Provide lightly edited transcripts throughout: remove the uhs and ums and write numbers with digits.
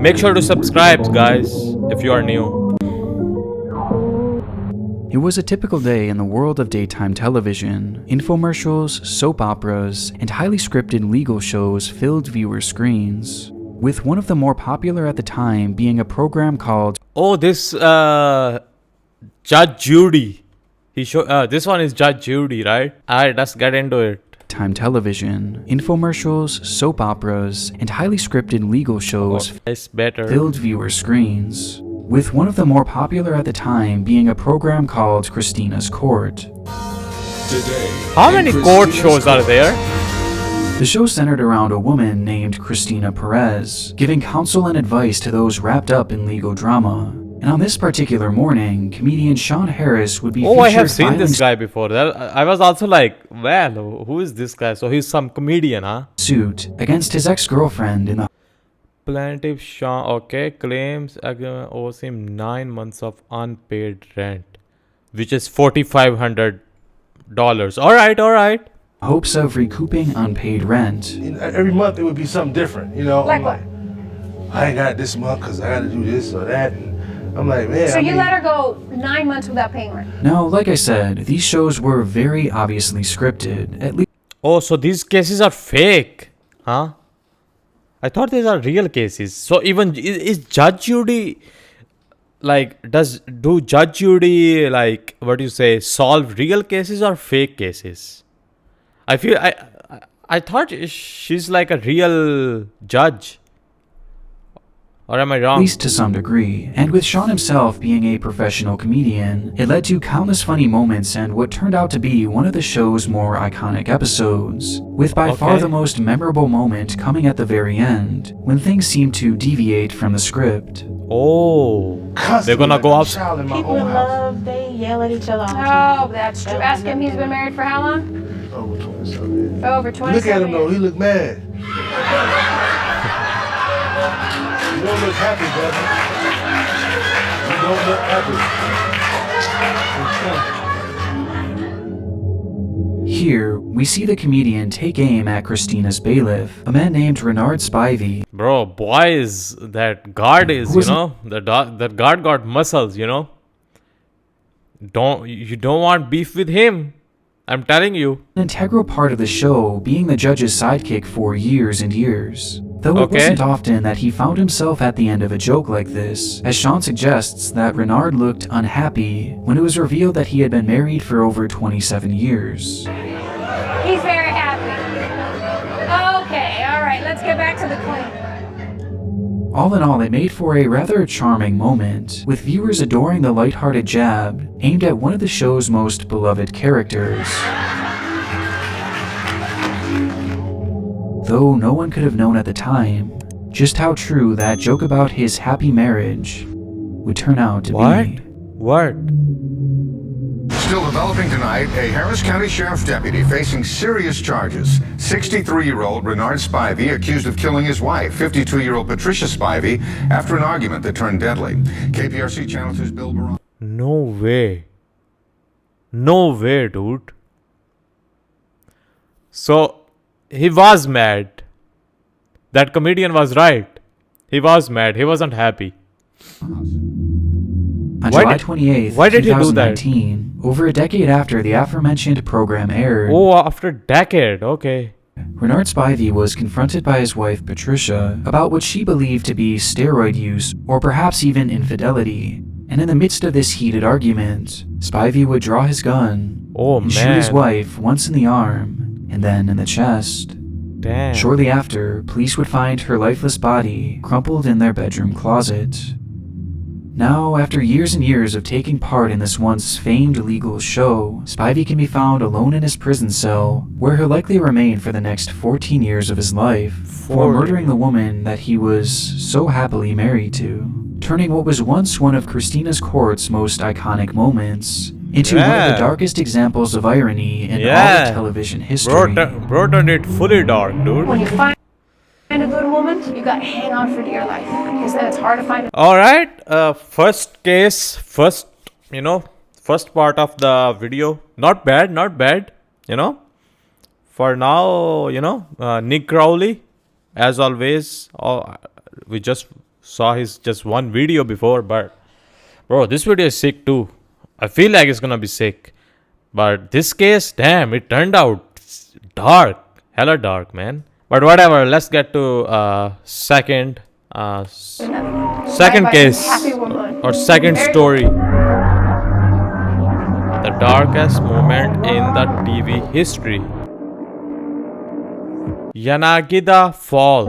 Make sure to subscribe, guys, if you are new. It was a typical day in the world of daytime television. Infomercials, soap operas, and highly scripted legal shows filled viewer screens, with one of the more popular at the time being a program called This Judge Judy. This one is Judge Judy, right? Alright, let's get into it. Time television. Infomercials, soap operas, and highly scripted legal shows filled viewer screens, with one of the more popular at the time being a program called Christina's Court. Today, how many court shows are there? The show centered around a woman named Christina Perez, giving counsel and advice to those wrapped up in legal drama. And on this particular morning, comedian Sean Harris would be featured. I have seen this guy before. I was also like, well, who is this guy? So he's some comedian, huh? Suit against his ex-girlfriend in the Plaintiff Sean, claims owes him 9 months of unpaid rent, which is $4,500. All right. hopes of recouping unpaid rent. Every month it would be something different, you know. Like I'm what? I ain't got it this month because I got to do this or that. And I'm like, man. So you let her go 9 months without paying rent? Now, like I said, these shows were very obviously scripted, at least. Oh, so these cases are fake, huh? I thought these are real cases. So even is Judge Judy do Judge Judy solve real cases or fake cases? I thought she's like a real judge. Or am I wrong? At least to some degree, and with Sean himself being a professional comedian, it led to countless funny moments and what turned out to be one of the show's more iconic episodes, with by far the most memorable moment coming at the very end, when things seemed to deviate from the script. They're gonna go out. People in love, they yell at each other all the Oh, time. that's true. Ask him, he's been married for how long? Over 27 years. Over 27 Look at him though, years. he look mad. You don't look happy, brother. You don't look happy. Here, we see the comedian take aim at Christina's bailiff, a man named Renard Spivey. Bro, boys, that guard is, that guard got muscles, you know. You don't want beef with him. I'm telling you. An integral part of the show, being the judge's sidekick for years and years. Though it wasn't often that he found himself at the end of a joke like this, as Sean suggests that Renard looked unhappy when it was revealed that he had been married for over 27 years. He's very happy. Okay, all right, let's get back to the claim. All in all, it made for a rather charming moment, with viewers adoring the lighthearted jab aimed at one of the show's most beloved characters. Though no one could have known at the time just how true that joke about his happy marriage would turn out to be. What? Still developing tonight, a Harris County Sheriff's deputy facing serious charges. 63-year-old Renard Spivey accused of killing his wife, 52-year-old Patricia Spivey, after an argument that turned deadly. KPRC Channel 2's Bill Baron. No way. No way, dude. So, he was mad. That comedian was right. He was mad. He wasn't happy. On July 28th, why did he do that? 2019, over a decade after the aforementioned program aired, After a decade, okay. Renard Spivey was confronted by his wife Patricia about what she believed to be steroid use or perhaps even infidelity. And in the midst of this heated argument, Spivey would draw his gun and shoot his wife once in the arm and then in the chest. Damn. Shortly after, police would find her lifeless body crumpled in their bedroom closet. Now, after years and years of taking part in this once famed legal show, Spivey can be found alone in his prison cell, where he'll likely remain for the next 14 years of his life, for murdering the woman that he was so happily married to, turning what was once one of Christina's Court's most iconic moments into one of the darkest examples of irony in all of television history. Bro turned it fully dark, dude. When you find a good woman, you got to hang on for dear life, because then it's hard to find. Alright, first case, first part of the video. Not bad, For now, Nick Crowley, as always, we just saw his just one video before, but bro, this video is sick too. I feel like it's gonna be sick. But this case, damn, it turned out dark. Hella dark, man. But whatever, let's get to second case Happy woman. or second story. The darkest moment in the TV history. Yanagida Fall.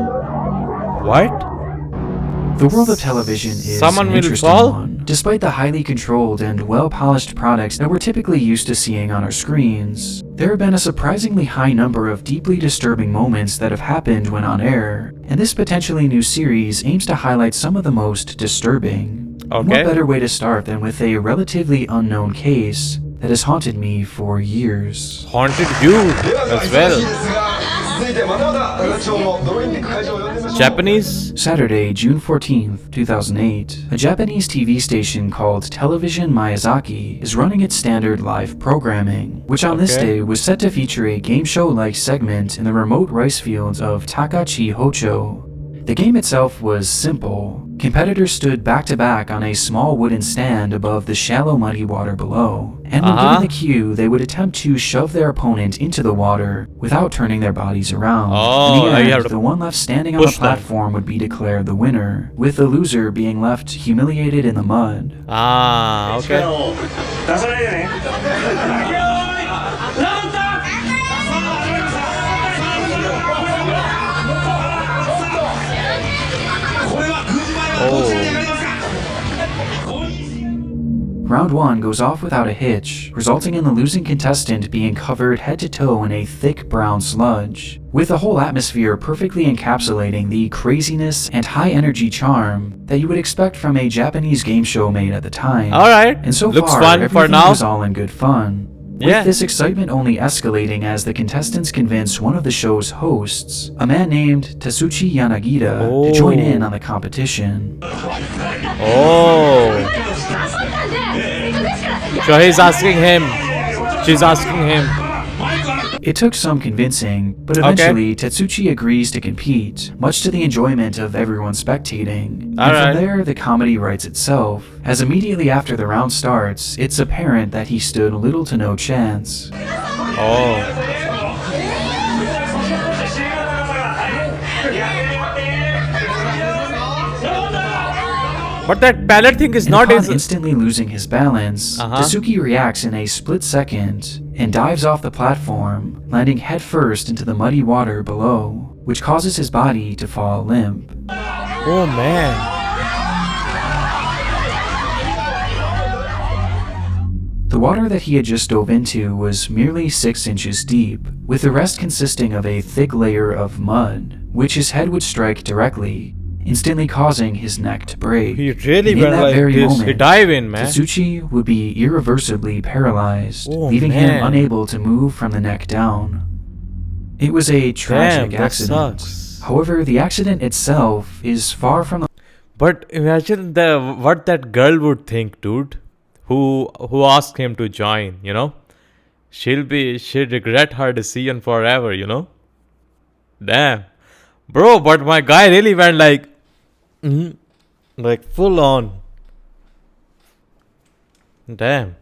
What? The world of television is Someone an will interesting fall? one. Despite the highly controlled and well-polished products that we're typically used to seeing on our screens, there have been a surprisingly high number of deeply disturbing moments that have happened when on air, and this potentially new series aims to highlight some of the most disturbing. Okay. What better way to start than with a relatively unknown case that has haunted me for years? Haunted you as well. Japanese? Saturday, June 14th, 2008, a Japanese TV station called Television Miyazaki is running its standard live programming, which on this Okay. day was set to feature a game show-like segment in the remote rice fields of Takachi Hocho. The game itself was simple. Competitors stood back-to-back on a small wooden stand above the shallow muddy water below, and when given the cue, they would attempt to shove their opponent into the water without turning their bodies around. Oh, In the you end, have to the one left standing on the push them. platform would be declared the winner, with the loser being left humiliated in the mud. Ah, okay. Round 1 goes off without a hitch, resulting in the losing contestant being covered head to toe in a thick brown sludge, with the whole atmosphere perfectly encapsulating the craziness and high energy charm that you would expect from a Japanese game show made at the time. Alright, And so looks far, fun everything for now. was all in good fun. With Yeah. this excitement only escalating as the contestants convince one of the show's hosts, a man named Tatsuchi Yanagida, to join in on the competition. Oh. So he's asking him. She's asking him. It took some convincing, but eventually Tetsuchi agrees to compete, much to the enjoyment of everyone spectating. And Alright. from there, the comedy writes itself, as immediately after the round starts, it's apparent that he stood little to no chance. Oh. But that palette thing is And not upon easy. instantly losing his balance, Tatsuki reacts in a split second and dives off the platform, landing headfirst into the muddy water below, which causes his body to fall limp. Oh man. The water that he had just dove into was merely 6 inches deep, with the rest consisting of a thick layer of mud, which his head would strike directly, instantly causing his neck to break. He really And in went that like very this. moment, He dive in, man. Tatsuchi would be irreversibly paralyzed, Oh, leaving man. him unable to move from the neck down. It was a tragic that accident. sucks. However, the accident itself is far from the But imagine what that girl would think, dude. Who asked him to join, you know? She'd regret her decision forever, you know? Damn. Bro, but my guy really went like full on. Damn.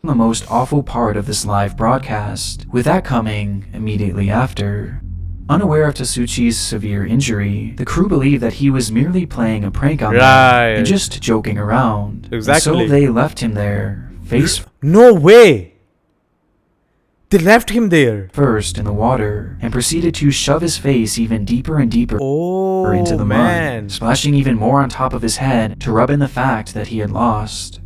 the most awful part of this live broadcast, with that coming immediately after. Unaware of Tatsuchi's severe injury, the crew believed that he was merely playing a prank on them Right. and just joking around. Exactly. And so they left him there, face No way. They left him there. first in the water, and proceeded to shove his face even deeper and deeper Oh, into the man. mud, splashing even more on top of his head to rub in the fact that he had lost.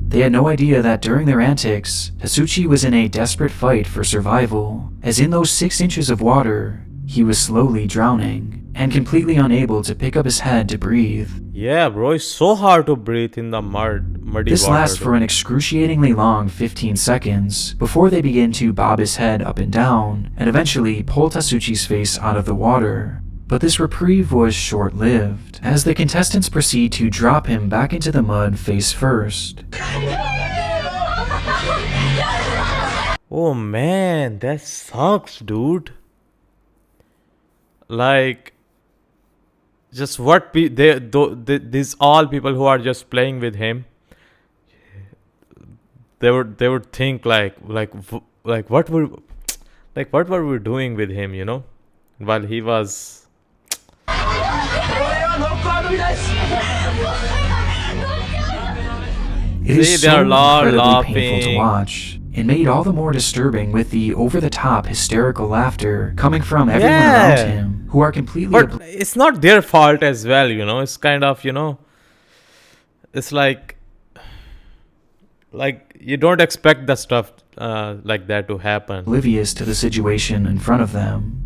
They had no idea that during their antics, Tatsuchi was in a desperate fight for survival, as in those 6 inches of water, he was slowly drowning, and completely unable to pick up his head to breathe. Yeah, bro, it's so hard to breathe in the muddy This water. lasts for an excruciatingly long 15 seconds, before they begin to bob his head up and down, and eventually pull Tatsuchi's face out of the water. But this reprieve was short-lived, as the contestants proceed to drop him back into the mud face first. Oh man, that sucks, dude. Like, just what these all people who are just playing with him, they would think like what were we doing with him, while he was. It is See, they are so incredibly painful to laughing. watch. It made all the more disturbing with the over-the-top hysterical laughter coming from everyone Yeah. around him, who are completely But it's not their fault as well, it's kind of, it's like you don't expect the stuff like that to happen. oblivious to the situation in front of them.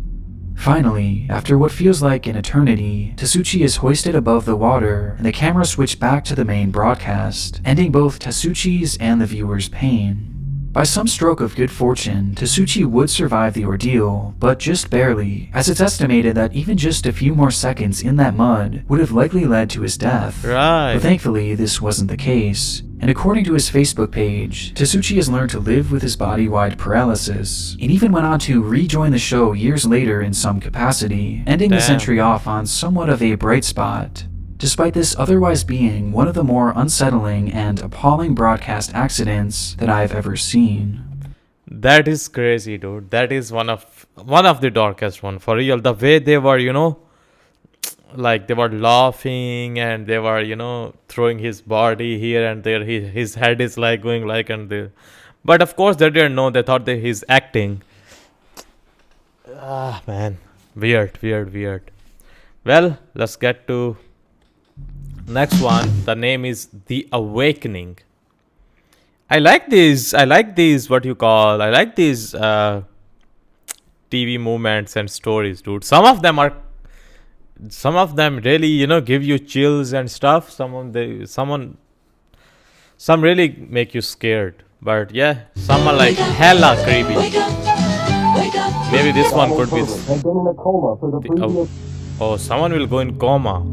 Finally, after what feels like an eternity, Tasuchi is hoisted above the water, and the camera switched back to the main broadcast, ending both Tasuchi's and the viewer's pain. By some stroke of good fortune, Tasuchi would survive the ordeal, but just barely, as it's estimated that even just a few more seconds in that mud would have likely led to his death. Right. But thankfully, this wasn't the case. And according to his Facebook page, Tasuchi has learned to live with his body-wide paralysis, and even went on to rejoin the show years later in some capacity, ending this Damn. entry off on somewhat of a bright spot. Despite this otherwise being one of the more unsettling and appalling broadcast accidents that I've ever seen. That is crazy, dude. That is one of the darkest one, for real. The way they were, like they were laughing, and they were, throwing his body here and there. His head is like going like and there. But of course they didn't know. They thought that he's acting. Ah, man. Weird. Well, let's get to next one. The name is The Awakening. I like these what you call, I like these TV movements and stories, dude. Some of them really, give you chills and stuff. Some really make you scared. But yeah, some are like hella creepy. Maybe this one could be. Oh, someone will go in coma.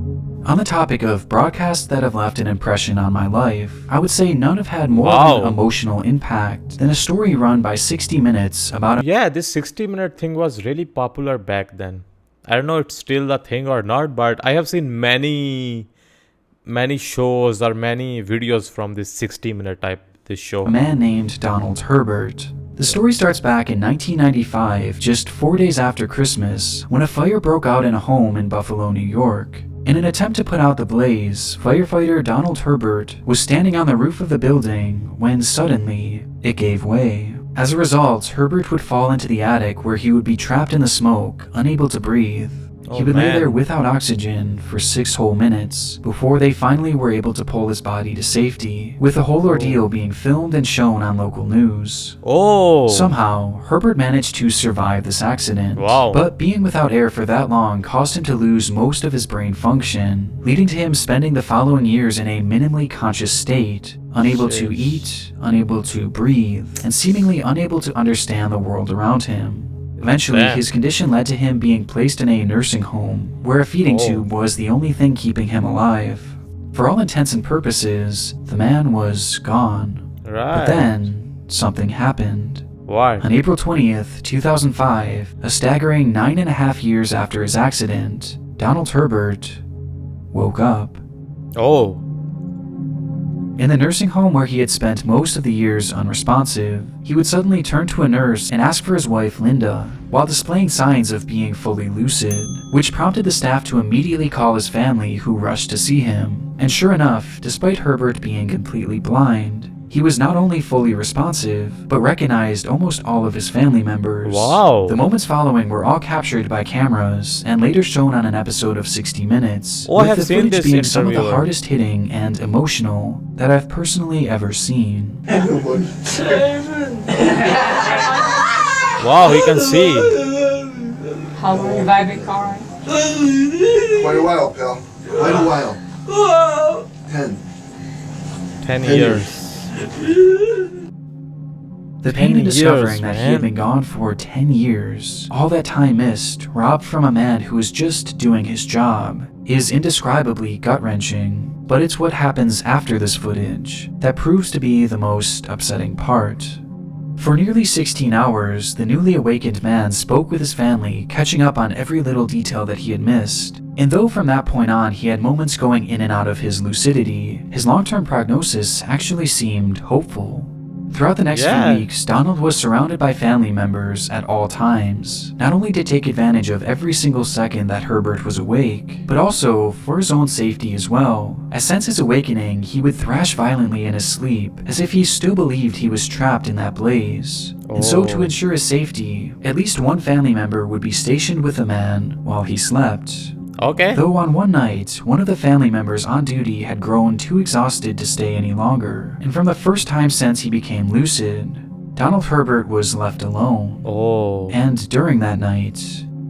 On the topic of broadcasts that have left an impression on my life, I would say none have had more Wow. of an emotional impact than a story run by 60 Minutes about a Yeah, this 60-minute thing was really popular back then. I don't know if it's still the thing or not, but I have seen many shows or many videos from this 60-minute this show. man named Donald Herbert. The story starts back in 1995, just 4 days after Christmas, when a fire broke out in a home in Buffalo, New York. In an attempt to put out the blaze, firefighter Donald Herbert was standing on the roof of the building when suddenly it gave way. As a result, Herbert would fall into the attic where he would be trapped in the smoke, unable to breathe. He Oh, would lay man. there without oxygen for 6 whole minutes before they finally were able to pull his body to safety, with the whole ordeal being filmed and shown on local news. Oh, Somehow, Herbert managed to survive this accident. Wow. But being without air for that long caused him to lose most of his brain function, leading to him spending the following years in a minimally conscious state, unable to Jeez. eat, unable to breathe, and seemingly unable to understand the world around him. Eventually, Damn. his condition led to him being placed in a nursing home, where a feeding Oh. tube was the only thing keeping him alive. For all intents and purposes, the man was gone. right. But then, something happened. What? On April 20th, 2005, a staggering 9.5 years after his accident, Donald Herbert woke up. Oh, In the nursing home where he had spent most of the years unresponsive, he would suddenly turn to a nurse and ask for his wife Linda, while displaying signs of being fully lucid, which prompted the staff to immediately call his family, who rushed to see him. And sure enough, despite Herbert being completely blind, he was not only fully responsive, but recognized almost all of his family members. Wow. The moments following were all captured by cameras and later shown on an episode of 60 Minutes, Oh, I with have the seen footage this being some of the interviewer. hardest hitting and emotional that I've personally ever seen. wow, he can see. How long have I been crying? Quite a while, pal. Quite a while. 10. 10 years. The pain 10 in discovering years, that he man. had been gone for 10 years, all that time missed, robbed from a man who was just doing his job, is indescribably gut-wrenching. But it's what happens after this footage that proves to be the most upsetting part. For nearly 16 hours, the newly awakened man spoke with his family, catching up on every little detail that he had missed. And though from that point on he had moments going in and out of his lucidity, his long-term prognosis actually seemed hopeful. Throughout the next few weeks, Donald was surrounded by family members at all times, not only to take advantage of every single second that Herbert was awake, but also for his own safety as well, as since his awakening, he would thrash violently in his sleep, as if he still believed he was trapped in that blaze. And so to ensure his safety, at least one family member would be stationed with the man while he slept. Okay. Though on one night, one of the family members on duty had grown too exhausted to stay any longer, and from the first time since he became lucid, Donald Herbert was left alone. And during that night,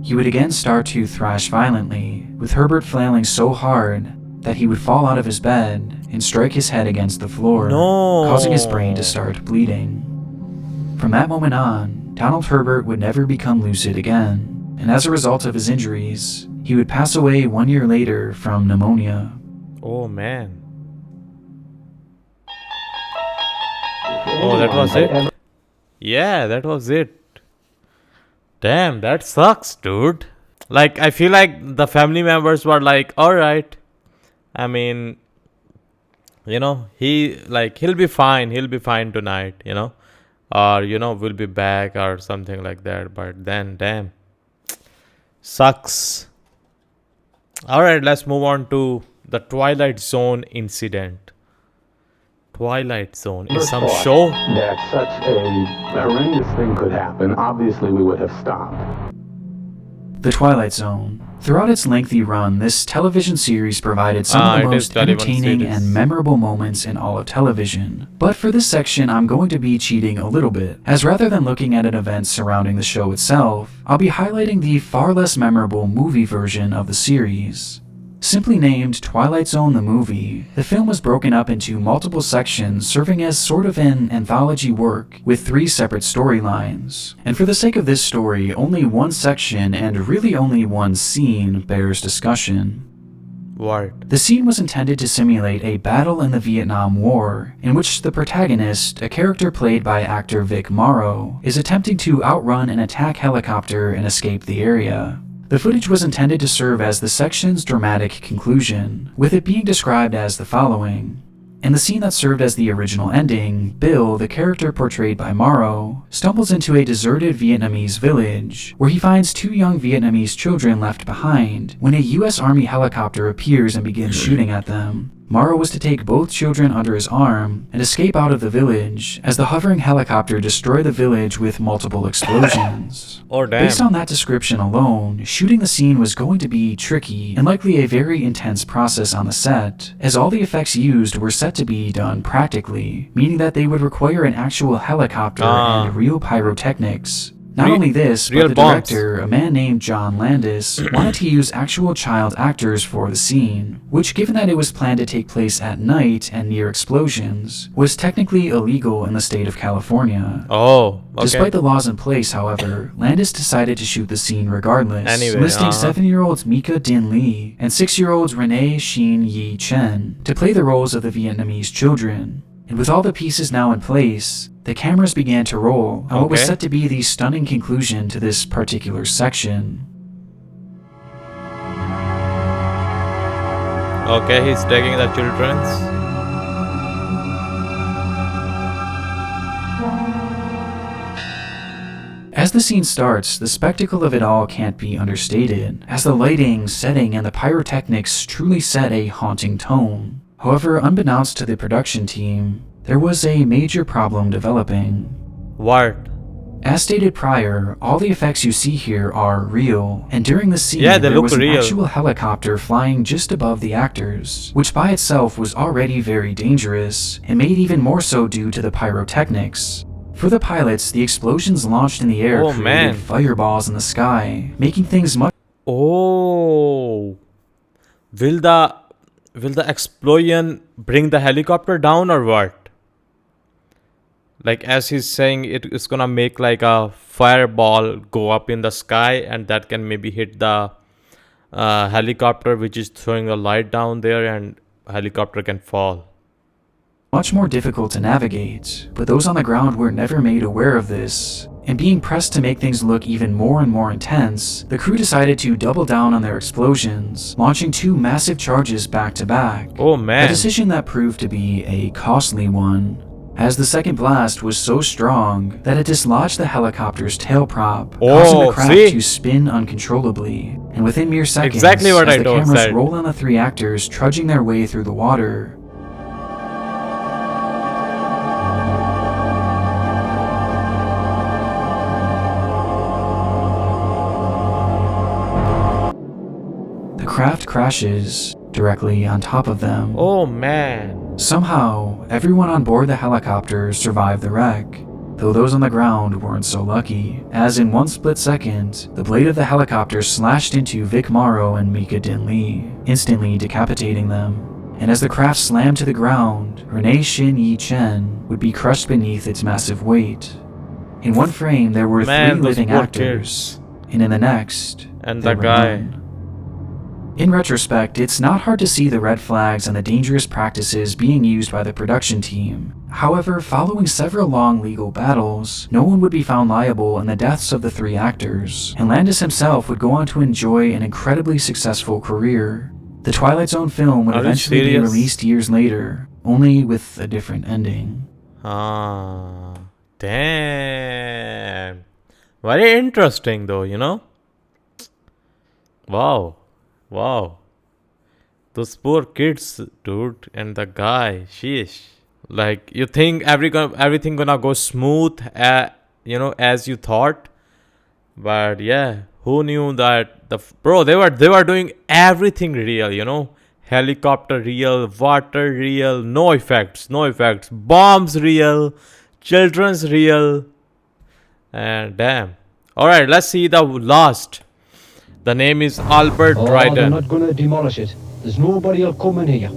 he would again start to thrash violently, with Herbert flailing so hard that he would fall out of his bed and strike his head against the floor, causing his brain to start bleeding. From that moment on, Donald Herbert would never become lucid again, and as a result of his injuries, he would pass away 1 year later from pneumonia. Oh man. Oh, that was it? Yeah, that was it. Damn, that sucks, dude. Like, I feel like the family members were like, alright. I mean, you know, he'll be fine tonight, you know. Or, you know, we'll be back or something like that. But then, damn. Sucks. Alright, let's move on to the Twilight Zone incident. Twilight Zone is some show that such a horrendous thing could happen. Obviously, we would have stopped. The Twilight Zone. Throughout its lengthy run, this television series provided some of the most entertaining and memorable moments in all of television. But for this section, I'm going to be cheating a little bit, as rather than looking at an event surrounding the show itself, I'll be highlighting the far less memorable movie version of the series. Simply named Twilight Zone the Movie, the film was broken up into multiple sections serving as sort of an anthology work with 3 separate storylines. And for the sake of this story, only one section and really only one scene bears discussion. What? The scene was intended to simulate a battle in the Vietnam War, in which the protagonist, a character played by actor Vic Morrow, is attempting to outrun an attack helicopter and escape the area. The footage was intended to serve as the section's dramatic conclusion, with it being described as the following. In the scene that served as the original ending, Bill, the character portrayed by Morrow, stumbles into a deserted Vietnamese village, where he finds 2 young Vietnamese children left behind when a US Army helicopter appears and begins shooting at them. Morrow was to take both children under his arm and escape out of the village as the hovering helicopter destroyed the village with multiple explosions. Based on that description alone, shooting the scene was going to be tricky and likely a very intense process on the set, as all the effects used were set to be done practically, meaning that they would require an actual helicopter and real pyrotechnics. Not only this, but the director, a man named John Landis, wanted to use actual child actors for the scene, which, given that it was planned to take place at night and near explosions, was technically illegal in the state of California. Despite the laws in place, however, Landis decided to shoot the scene regardless, listing 7-year-olds Mika Din Lee and 6-year-olds Renee Shin Yi Chen to play the roles of the Vietnamese children. And with all the pieces now in place, the cameras began to roll on what was set to be the stunning conclusion to this particular section. Okay, he's taking the children's. As the scene starts, the spectacle of it all can't be understated, as the lighting, setting, and the pyrotechnics truly set a haunting tone. However, unbeknownst to the production team, there was a major problem developing. What? As stated prior, all the effects you see here are real, and during the scene there was an actual helicopter flying just above the actors, which by itself was already very dangerous, and made even more so due to the pyrotechnics. For the pilots, the explosions launched in the air created fireballs in the sky, making things much... Will the explosion bring the helicopter down or what? Like, as he's saying, it is gonna make like a fireball go up in the sky, and that can maybe hit the helicopter which is throwing a light down there, and helicopter can fall. much more difficult to navigate, but those on the ground were never made aware of this. And being pressed to make things look even more and more intense, the crew decided to double down on their explosions, launching 2 massive charges back to back. Oh man. A decision that proved to be a costly one, as the second blast was so strong that it dislodged the helicopter's tail prop, causing the craft to spin uncontrollably. And within mere seconds, Exactly what as I the don't cameras say. roll on the 3 actors trudging their way through the water, craft crashes directly on top of them. Oh man. Somehow, everyone on board the helicopter survived the wreck, though those on the ground weren't so lucky, as in one split second, the blade of the helicopter slashed into Vic Morrow and Mika Din Lee, instantly decapitating them. And as the craft slammed to the ground, Renee Shin Yi Chen would be crushed beneath its massive weight. In one frame, there were 3 living actors, and in the next, and there the were guy. none. In retrospect, it's not hard to see the red flags and the dangerous practices being used by the production team. However, following several long legal battles, no one would be found liable in the deaths of the 3 actors, and Landis himself would go on to enjoy an incredibly successful career. The Twilight Zone film would Are you eventually be serious? released years later, only with a different ending. Ah, damn. Very interesting though, you know? Wow. Wow. Those poor kids, dude, and the guy, sheesh. Like, you think everything gonna go smooth, as you thought? But yeah, who knew that bro, they were doing everything real, you know? Helicopter real, water real, no effects, bombs real, children's real, and damn. All right, let's see the last. The name is Albert They're Dryden. not gonna demolish it. There's nobody'll come in here.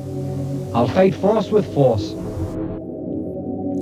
I'll fight force with force.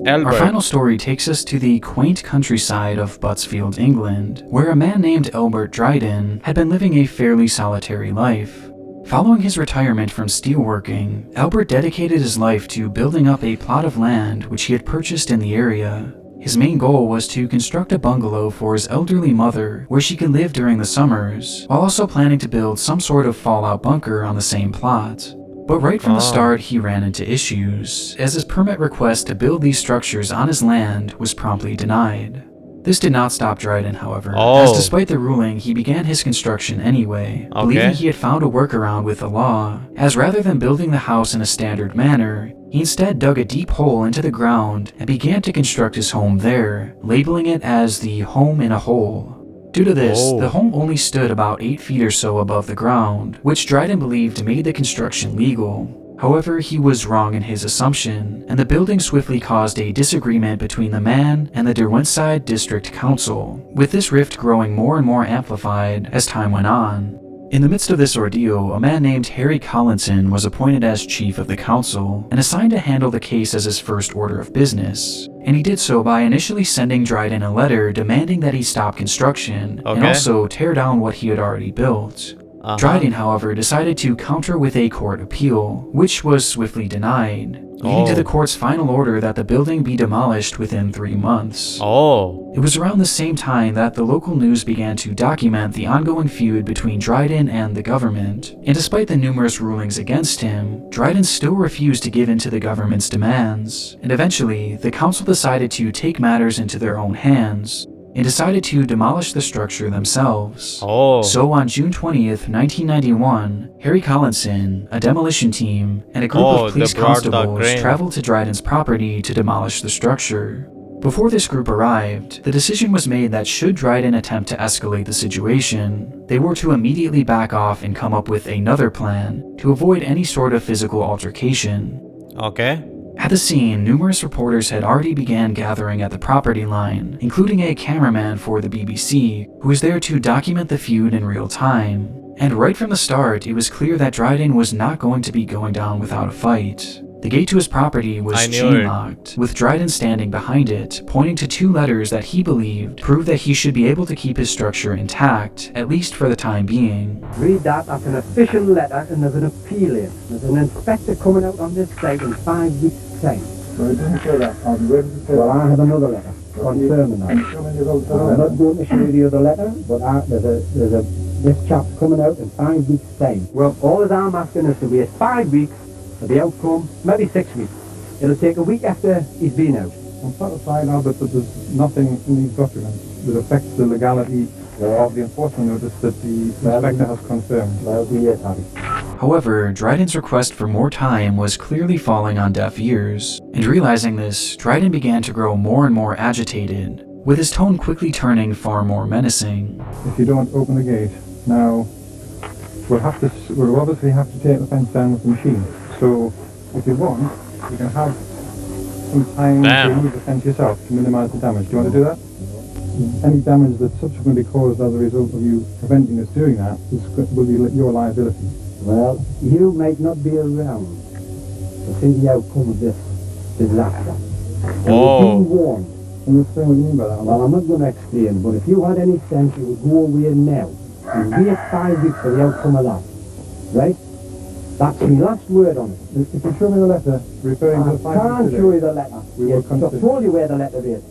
Our final story takes us to the quaint countryside of Buttsfield, England, where a man named Albert Dryden had been living a fairly solitary life. Following his retirement from steelworking, Albert dedicated his life to building up a plot of land which he had purchased in the area. His main goal was to construct a bungalow for his elderly mother where she could live during the summers, while also planning to build some sort of fallout bunker on the same plot. But right from the start, he ran into issues, as his permit request to build these structures on his land was promptly denied. This did not stop Dryden, however, as despite the ruling, he began his construction anyway, believing he had found a workaround with the law, as rather than building the house in a standard manner, he instead dug a deep hole into the ground and began to construct his home there, labeling it as the home in a hole. Due to this, the home only stood about 8 feet or so above the ground, which Dryden believed made the construction legal. However, he was wrong in his assumption, and the building swiftly caused a disagreement between the man and the Derwentshire District Council, with this rift growing more and more amplified as time went on. In the midst of this ordeal, a man named Harry Collinson was appointed as chief of the council and assigned to handle the case as his first order of business, and he did so by initially sending Dryden a letter demanding that he stop construction and also tear down what he had already built. Dryden, however, decided to counter with a court appeal, which was swiftly denied, leading to the court's final order that the building be demolished within 3 months. It was around the same time that the local news began to document the ongoing feud between Dryden and the government, and despite the numerous rulings against him, Dryden still refused to give in to the government's demands, and eventually, the council decided to take matters into their own hands, and decided to demolish the structure themselves. So on June 20th, 1991, Harry Collinson, a demolition team, and a group of police constables traveled to Dryden's property to demolish the structure. Before this group arrived, the decision was made that should Dryden attempt to escalate the situation, they were to immediately back off and come up with another plan to avoid any sort of physical altercation. At the scene, numerous reporters had already began gathering at the property line, including a cameraman for the BBC, who was there to document the feud in real time. And right from the start, it was clear that Dryden was not going to be going down without a fight. The gate to his property was chain-locked, with Dryden standing behind it, pointing to 2 letters that he believed proved that he should be able to keep his structure intact, at least for the time being. Read that as an official letter and there's an appeal in. There's an inspector coming out on this site in 5 weeks' time. Well, it didn't say that. I'll be ready to say Well, that. I have another letter confirming that. Show me the other I'm letter. not going to show you the other letter, but this chap's coming out in 5 weeks' time. Well, all that I'm asking is to wait 5 weeks for the outcome, maybe 6 weeks. It'll take a week after he's been out. I'm satisfied, Albert, that there's nothing in these documents that affects the legality of the enforcement notice that the inspector has confirmed. That'll be it, Harry. However, Dryden's request for more time was clearly falling on deaf ears, and realizing this, Dryden began to grow more and more agitated, with his tone quickly turning far more menacing. If you don't open the gate, now we'll obviously have to take the fence down with the machine. So if you want, you can have some time to remove the fence yourself to minimise the damage. Do you want to do that? Any damage that's subsequently caused as a result of you preventing us doing that will be your liability. Well, you might not be around to see the outcome of this disaster. And you've been warned. Can you explain what you mean by that? Well, I'm not going to explain, but if you had any sense, you would go away now and wait 5 weeks for the outcome of that. Right? That's my last word on it. If you show me the letter referring to the 5 I can't show you the letter. I've told you where the letter is.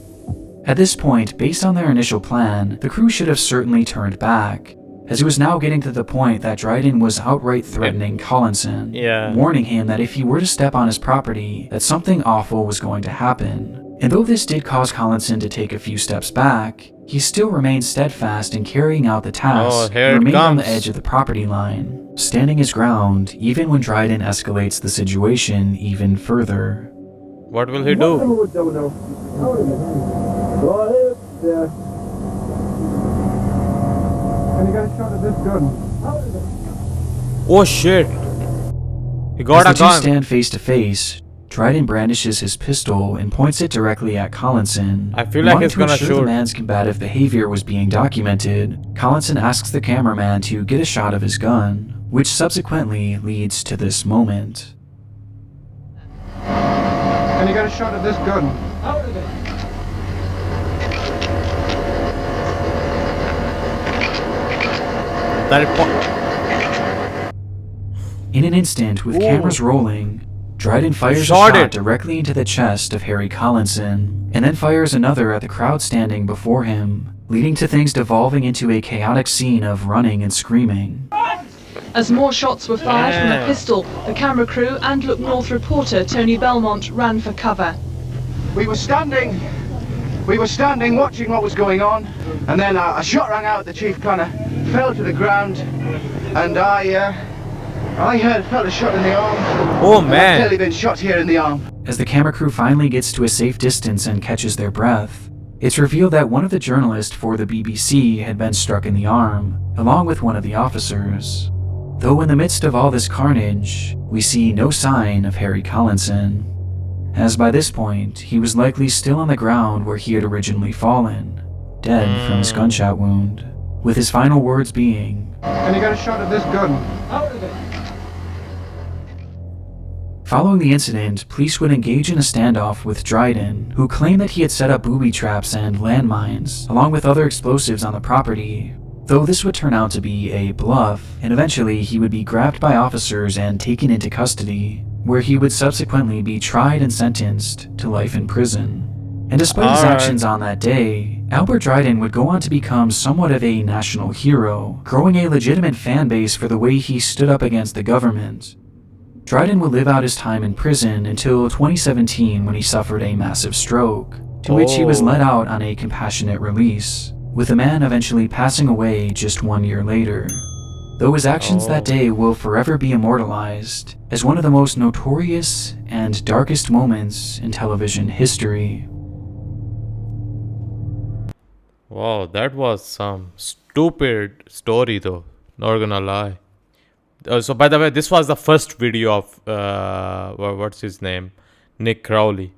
At this point, based on their initial plan, the crew should have certainly turned back, as it was now getting to the point that Dryden was outright threatening Collinson, warning him that if he were to step on his property, that something awful was going to happen. And though this did cause Collinson to take a few steps back, he still remained steadfast in carrying out the task and remained on the edge of the property line, standing his ground even when Dryden escalates the situation even further. What will he do? Go ahead, there. Can you get a shot at this gun? Oh shit! He got As a the two gun. stand face to face, Dryden brandishes his pistol and points it directly at Collinson. I feel like Wanting it's to gonna ensure shoot. the man's combative behavior was being documented, Collinson asks the cameraman to get a shot of his gun, which subsequently leads to this moment. Can you get a shot at this gun? In an instant, with cameras rolling, Dryden fires a Shot shot it. directly into the chest of Harry Collinson, and then fires another at the crowd standing before him, leading to things devolving into a chaotic scene of running and screaming. As more shots were fired from a pistol, the camera crew and Look North reporter Tony Belmont ran for cover. We were standing watching what was going on, and then a shot rang out. The chief kind of fell to the ground, and I felt a shot in the arm. Oh I've man! clearly been shot here in the arm. As the camera crew finally gets to a safe distance and catches their breath, it's revealed that one of the journalists for the BBC had been struck in the arm, along with one of the officers. Though in the midst of all this carnage, we see no sign of Harry Collinson, as by this point, he was likely still on the ground where he had originally fallen, dead from his gunshot wound, with his final words being, Can you get a shot at this gun? Following the incident, police would engage in a standoff with Dryden, who claimed that he had set up booby traps and landmines, along with other explosives on the property, though this would turn out to be a bluff, and eventually he would be grabbed by officers and taken into custody, where he would subsequently be tried and sentenced to life in prison. And despite his actions on that day, Albert Dryden would go on to become somewhat of a national hero, growing a legitimate fan base for the way he stood up against the government. Dryden would live out his time in prison until 2017 when he suffered a massive stroke, to which he was let out on a compassionate release, with the man eventually passing away just 1 year later. Though his actions that day will forever be immortalized as one of the most notorious and darkest moments in television history. Wow, that was some stupid story though, not gonna lie. So by the way, this was the first video of what's his name, Nick Crowley.